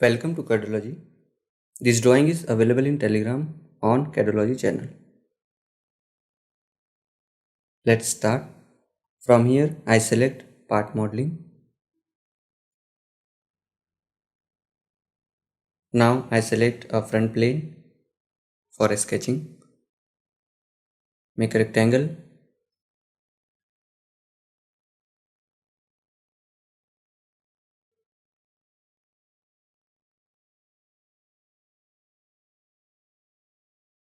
Welcome to CADDology. This drawing is available in Telegram on CADDology channel. Let's start. From here I select part modeling. Now I select a front plane for sketching. Make a rectangle.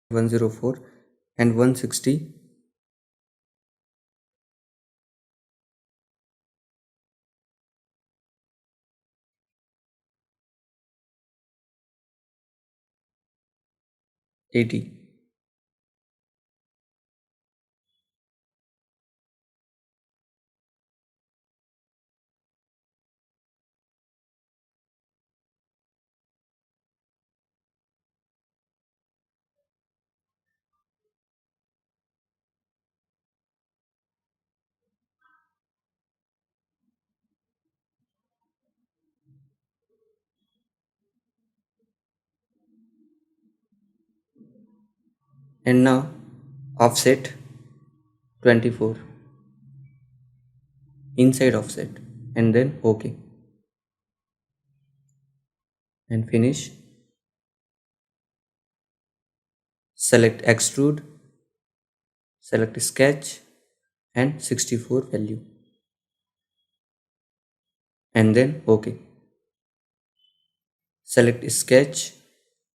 (104) and 160. (80). And now offset 24 inside offset and then OK and finish. Select extrude, select sketch and 64 value and then OK. Select sketch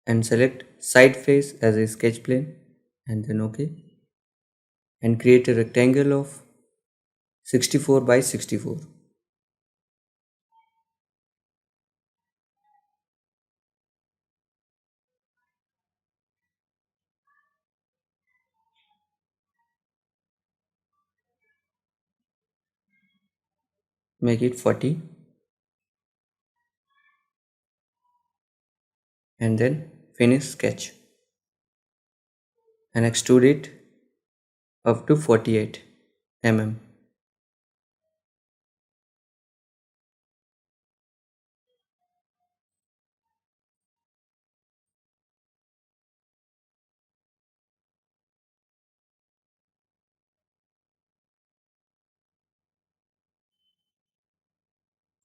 and select side face as a sketch plane and then OK, and create a rectangle of 64 by 64. Make it 40 and then finish sketch and extrude it up to 48 mm.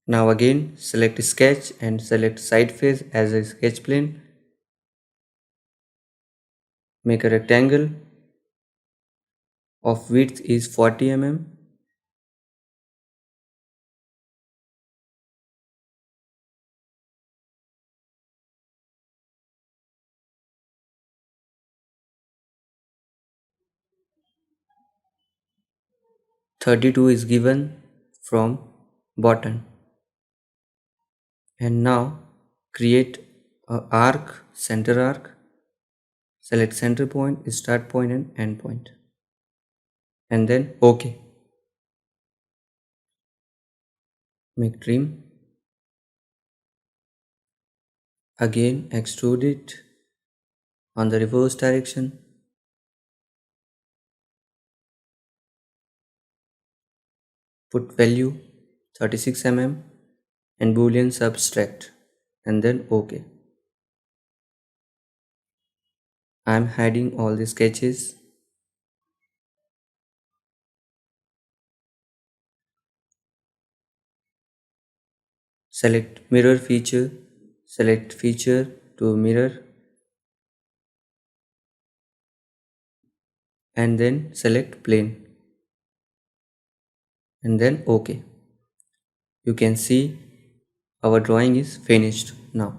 Now again select sketch and select side face as a sketch plane. Make a rectangle of width is 40 mm. (32) is given from bottom. And now create a arc, center arc. Select center point, start point and end point and then OK. Make trim. Again extrude it on the reverse direction. Put value 36 mm and boolean subtract and then OK. I am hiding all the sketches. Select mirror feature, select feature to mirror and then select plane and then OK. You can see our drawing is finished now.